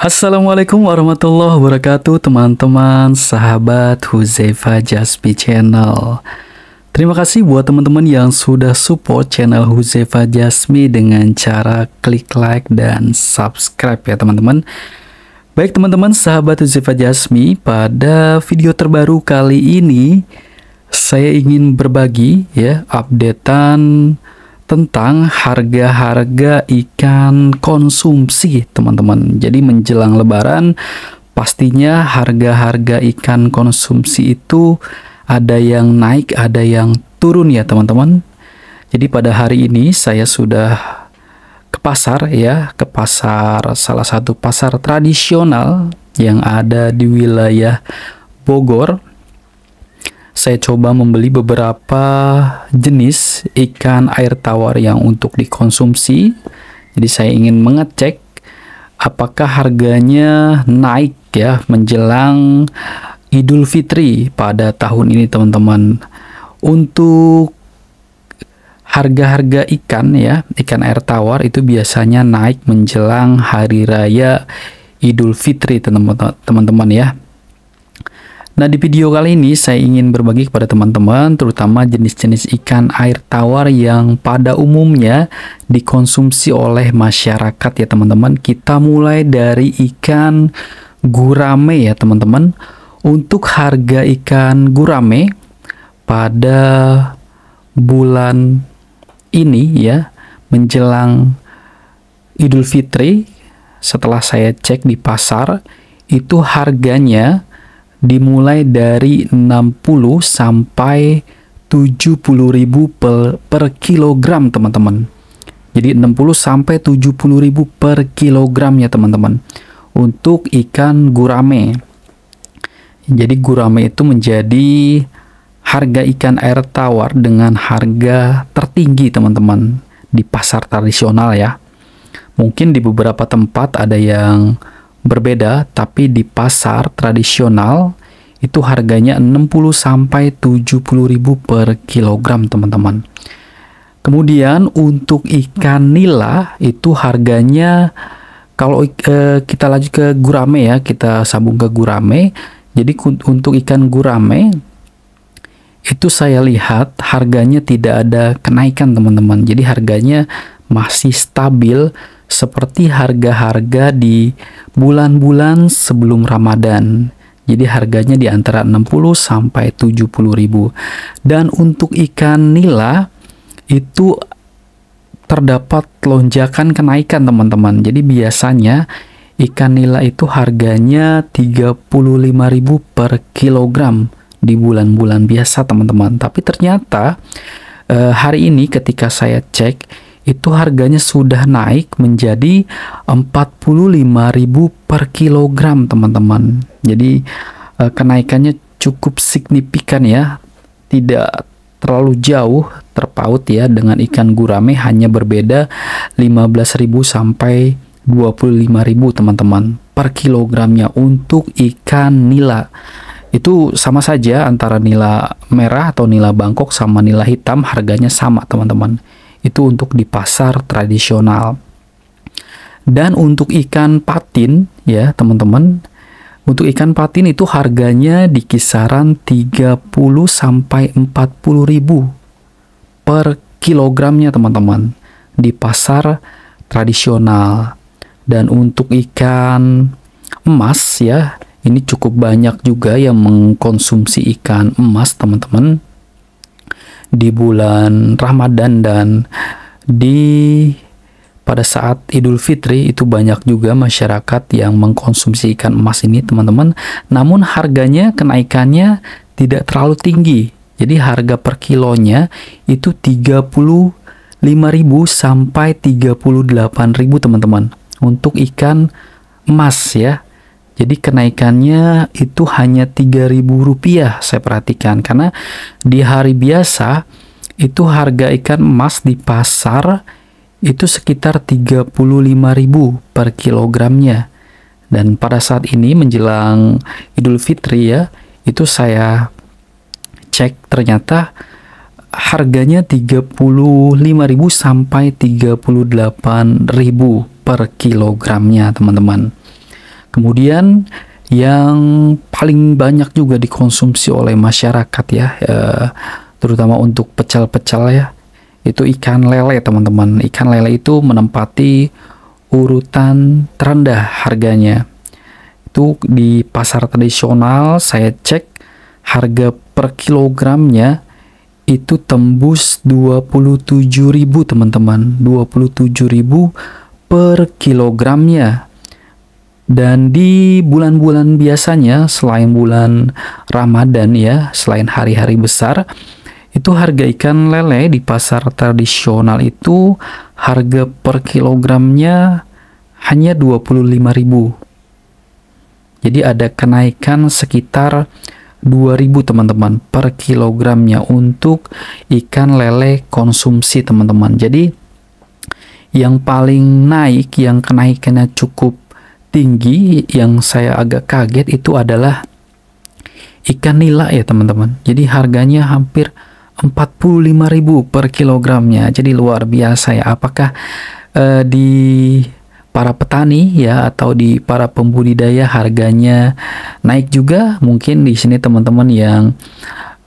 Assalamualaikum warahmatullahi wabarakatuh, teman-teman, sahabat Huzaifa Jasmi Channel. Terima kasih buat teman-teman yang sudah support channel Huzaifa Jasmi dengan cara klik like dan subscribe ya teman-teman. Baik teman-teman, sahabat Huzaifa Jasmi, pada video terbaru kali ini saya ingin berbagi ya updatean tentang harga-harga ikan konsumsi teman-teman. Jadi menjelang lebaran pastinya harga-harga ikan konsumsi itu ada yang naik, ada yang turun ya teman-teman. Jadi pada hari ini saya sudah ke pasar ya, ke pasar, salah satu pasar tradisional yang ada di wilayah Bogor. Saya coba membeli beberapa jenis ikan air tawar yang untuk dikonsumsi. Jadi saya ingin mengecek apakah harganya naik ya menjelang Idul Fitri pada tahun ini teman-teman. Untuk harga-harga ikan ya, ikan air tawar itu biasanya naik menjelang hari raya Idul Fitri teman-teman ya. Nah, di video kali ini saya ingin berbagi kepada teman-teman terutama jenis-jenis ikan air tawar yang pada umumnya dikonsumsi oleh masyarakat ya teman-teman. Kita mulai dari ikan gurame ya teman-teman. Untuk harga ikan gurame pada bulan ini ya menjelang Idul Fitri, setelah saya cek di pasar itu harganya dimulai dari 60 sampai 70.000 per kilogram teman-teman. Jadi 60 sampai 70.000 per kilogram ya teman-teman untuk ikan gurame. Jadi gurame itu menjadi harga ikan air tawar dengan harga tertinggi teman-teman di pasar tradisional ya. Mungkin di beberapa tempat ada yang berbeda, tapi di pasar tradisional itu harganya 60 sampai 70.000 per kilogram teman-teman. Kemudian untuk ikan nila itu harganya, kalau kita lanjut ke gurame ya, kita sambung ke gurame. Jadi untuk ikan gurame itu saya lihat harganya tidak ada kenaikan teman-teman. Jadi harganya masih stabil seperti harga-harga di bulan-bulan sebelum Ramadan. Jadi harganya di antara 60 sampai 70.000. Dan untuk ikan nila itu terdapat lonjakan kenaikan teman-teman. Jadi biasanya ikan nila itu harganya 35.000 per kilogram di bulan-bulan biasa teman-teman. Tapi ternyata hari ini ketika saya cek itu harganya sudah naik menjadi 45.000 per kilogram teman-teman. Jadi kenaikannya cukup signifikan ya, tidak terlalu jauh terpaut ya dengan ikan gurame, hanya berbeda 15.000 sampai 25.000 teman-teman per kilogramnya. Untuk ikan nila itu sama saja antara nila merah atau nila Bangkok sama nila hitam, harganya sama teman-teman. Itu untuk di pasar tradisional. Dan untuk ikan patin ya teman-teman, untuk ikan patin itu harganya di kisaran 30 sampai 40.000 per kilogramnya teman-teman di pasar tradisional. Dan untuk ikan emas ya, ini cukup banyak juga yang mengkonsumsi ikan emas teman-teman di bulan Ramadan, dan pada saat Idul Fitri itu banyak juga masyarakat yang mengkonsumsi ikan emas ini teman-teman. Namun harganya kenaikannya tidak terlalu tinggi. Jadi harga per kilonya itu 35.000 sampai 38.000 teman-teman untuk ikan emas ya. Jadi kenaikannya itu hanya Rp3.000 saya perhatikan, karena di hari biasa itu harga ikan emas di pasar itu sekitar 35.000 per kilogramnya. Dan pada saat ini menjelang Idul Fitri ya, itu saya cek ternyata harganya 35.000 sampai 38.000 per kilogramnya teman-teman. Kemudian yang paling banyak juga dikonsumsi oleh masyarakat ya, terutama untuk pecel-pecel ya, itu ikan lele teman-teman. Ikan lele itu menempati urutan terendah harganya. Itu di pasar tradisional saya cek harga per kilogramnya itu tembus 27.000 teman-teman, 27.000 per kilogramnya. Dan di bulan-bulan biasanya selain bulan Ramadan ya, selain hari-hari besar, itu harga ikan lele di pasar tradisional itu harga per kilogramnya hanya 25.000. Jadi ada kenaikan sekitar 2.000 teman-teman per kilogramnya untuk ikan lele konsumsi teman-teman. Jadi yang paling naik, yang kenaikannya cukup tinggi, yang saya agak kaget itu adalah ikan nila ya teman-teman. Jadi harganya hampir 45.000 per kilogramnya. Jadi luar biasa ya. Apakah di para petani ya atau di para pembudidaya harganya naik juga? Mungkin di sini teman-teman yang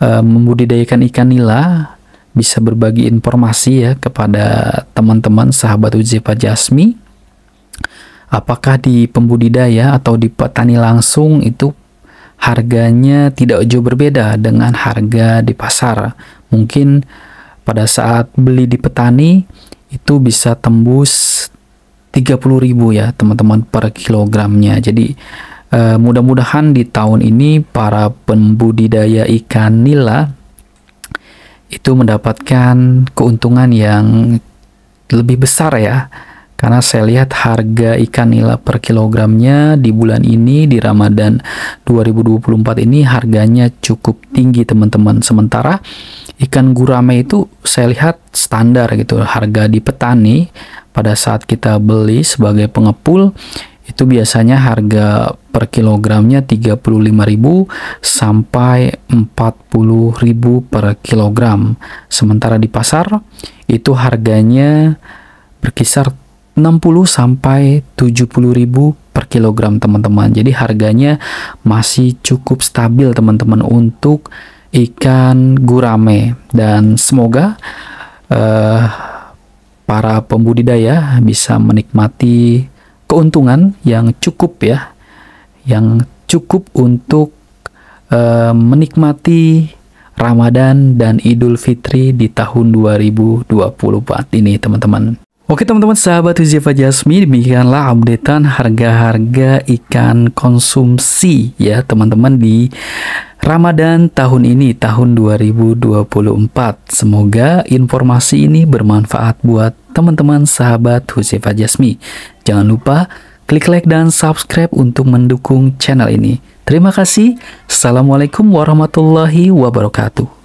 membudidayakan ikan nila bisa berbagi informasi ya kepada teman-teman sahabat Huzaifah Jasmi. Apakah di pembudidaya atau di petani langsung itu harganya tidak jauh berbeda dengan harga di pasar? Mungkin pada saat beli di petani itu bisa tembus 30.000 ya teman-teman per kilogramnya. Jadi mudah-mudahan di tahun ini para pembudidaya ikan nila itu mendapatkan keuntungan yang lebih besar ya. Karena saya lihat harga ikan nila per kilogramnya di bulan ini, di Ramadan 2024 ini harganya cukup tinggi teman-teman. Sementara ikan gurame itu saya lihat standar gitu. Harga di petani pada saat kita beli sebagai pengepul itu biasanya harga per kilogramnya 35.000 sampai 40.000 per kilogram. Sementara di pasar itu harganya berkisar 60 sampai 70.000 per kilogram teman-teman. Jadi harganya masih cukup stabil teman-teman untuk ikan gurame, dan semoga para pembudidaya bisa menikmati keuntungan yang cukup ya, yang cukup untuk menikmati Ramadan dan Idul Fitri di tahun 2024 ini teman-teman. Oke teman-teman sahabat Huzaifah Jasmi, demikianlah updatean harga-harga ikan konsumsi ya teman-teman di Ramadan tahun ini, tahun 2024. Semoga informasi ini bermanfaat buat teman-teman sahabat Huzaifah Jasmi. Jangan lupa klik like dan subscribe untuk mendukung channel ini. Terima kasih. Assalamualaikum warahmatullahi wabarakatuh.